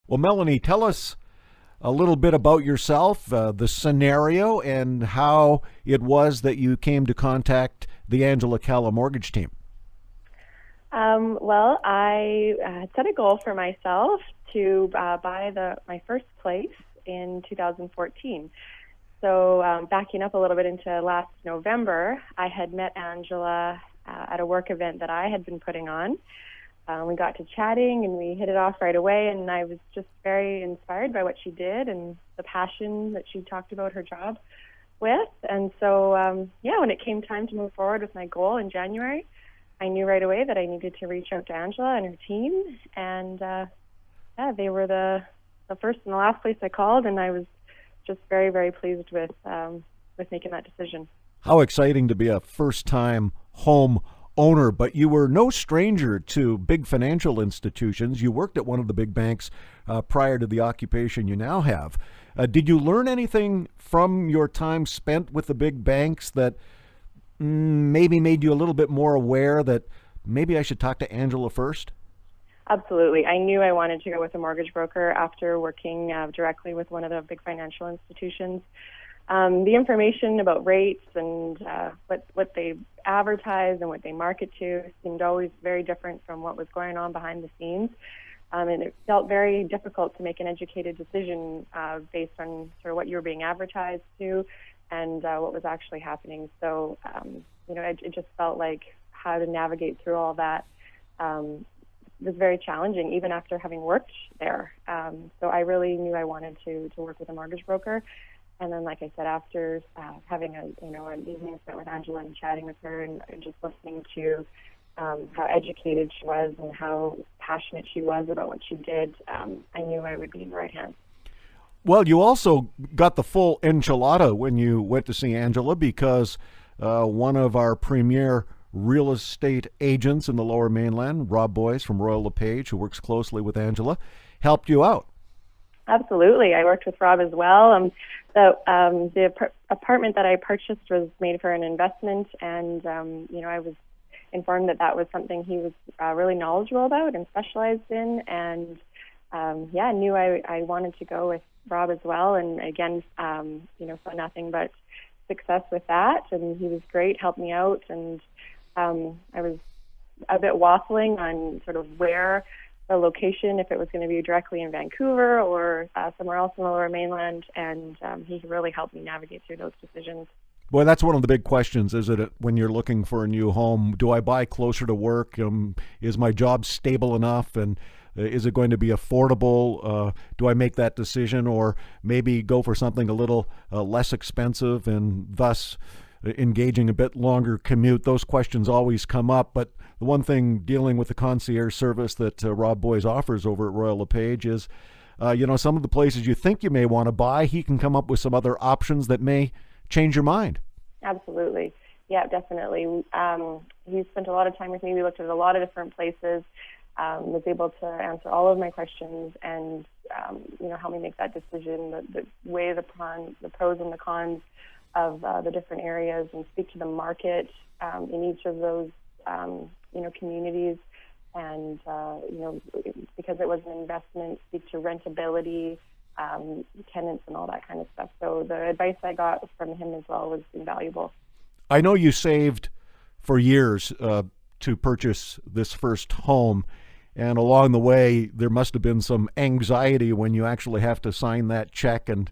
Well, Melanie, tell us a little bit about yourself, the scenario, and how it was that you came to contact the Angela Calla mortgage team. Well, I had set a goal for myself to buy my first place in 2014. So backing up a little bit into last November, I had met Angela at a work event that I had been putting on. We got to chatting and we hit it off right away, and I was just very inspired by what she did and the passion that she talked about her job with. And so, when it came time to move forward with my goal in January, I knew right away that I needed to reach out to Angela and her team, and they were the first and the last place I called, and I was just very, very pleased with making that decision. How exciting to be a first-time home owner, but you were no stranger to big financial institutions. You worked at one of the big banks prior to the occupation you now have. Did you learn anything from your time spent with the big banks that maybe made you a little bit more aware that maybe I should talk to Angela first? Absolutely. I knew I wanted to go with a mortgage broker after working directly with one of the big financial institutions. The information about rates and what they advertise and what they market to seemed always very different from what was going on behind the scenes. And it felt very difficult to make an educated decision based on sort of what you were being advertised to and what was actually happening. So, it just felt like how to navigate through all that was very challenging, even after having worked there. So I really knew I wanted to work with a mortgage broker. And then, like I said, after having an evening spent with Angela and chatting with her and just listening to how educated she was and how passionate she was about what she did, I knew I would be in the right hands. Well, you also got the full enchilada when you went to see Angela because one of our premier real estate agents in the Lower Mainland, Rob Boyce from Royal LePage, who works closely with Angela, helped you out. Absolutely. I worked with Rob as well. The apartment that I purchased was made for an investment, and I was informed that was something he was really knowledgeable about and specialized in, and I knew I wanted to go with Rob as well. And again, saw nothing but success with that, and he was great, helped me out, and I was a bit waffling on sort of where the location, if it was going to be directly in Vancouver or somewhere else in the Lower Mainland, and he really helped me navigate through those decisions. Boy, that's one of the big questions, isn't it, when you're looking for a new home? Do I buy closer to work? Is my job stable enough? And is it going to be affordable? Do I make that decision, or maybe go for something a little less expensive and thus engaging a bit longer commute? Those questions always come up, but the one thing dealing with the concierge service that Rob Boyce offers over at Royal LePage is, some of the places you think you may want to buy, he can come up with some other options that may change your mind. Absolutely. Yeah, definitely. He spent a lot of time with me. We looked at a lot of different places, was able to answer all of my questions and, help me make that decision, the weigh the pros and the cons of the different areas and speak to the market in each of those communities, and because it was an investment, speak to rentability, tenants, and all that kind of stuff. So the advice I got from him as well was invaluable. I know you saved for years to purchase this first home, and along the way there must have been some anxiety when you actually have to sign that check and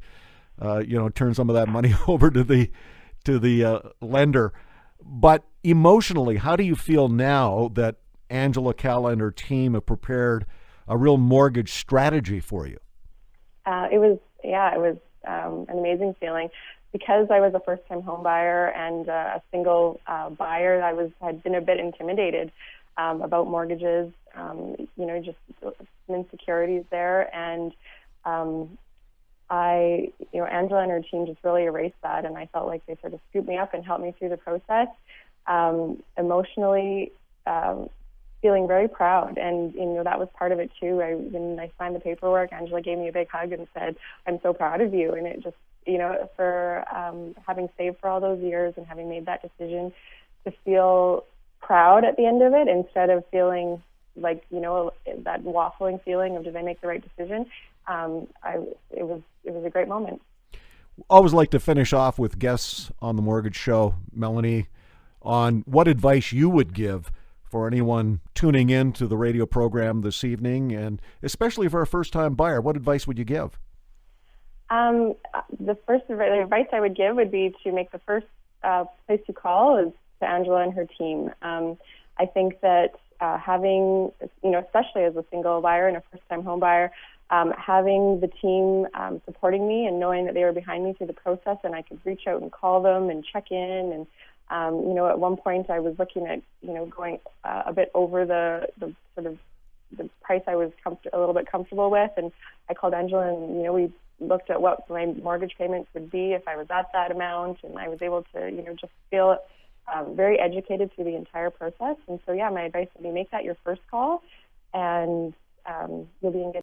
turn some of that money over to the lender. But emotionally, how do you feel now that Angela Calla and her team have prepared a real mortgage strategy for you? It was an amazing feeling. Because I was a first-time home buyer and a single buyer, had been a bit intimidated about mortgages, just some insecurities there. And Angela and her team just really erased that, and I felt like they sort of scooped me up and helped me through the process. Emotionally, feeling very proud, and that was part of it too. When I signed the paperwork, Angela gave me a big hug and said, "I'm so proud of you." And it just, for having saved for all those years and having made that decision, to feel proud at the end of it instead of feeling, like, you know, that waffling feeling of, did I make the right decision? It was a great moment. Always like to finish off with guests on the Mortgage Show, Melanie, on what advice you would give for anyone tuning in to the radio program this evening, and especially for a first-time buyer. What advice would you give? The advice I would give would be to make the first place to call is to Angela and her team. I think that having, you know, especially as a single buyer and a first-time home buyer, having the team supporting me and knowing that they were behind me through the process, and I could reach out and call them and check in. And you know, at one point I was looking at, you know, going a bit over the sort of the price I was a little bit comfortable with, and I called Angela, and you know, we looked at what my mortgage payments would be if I was at that amount, and I was able to, you know, just feel very educated through the entire process. And so, yeah, my advice would be make that your first call, and you'll be in good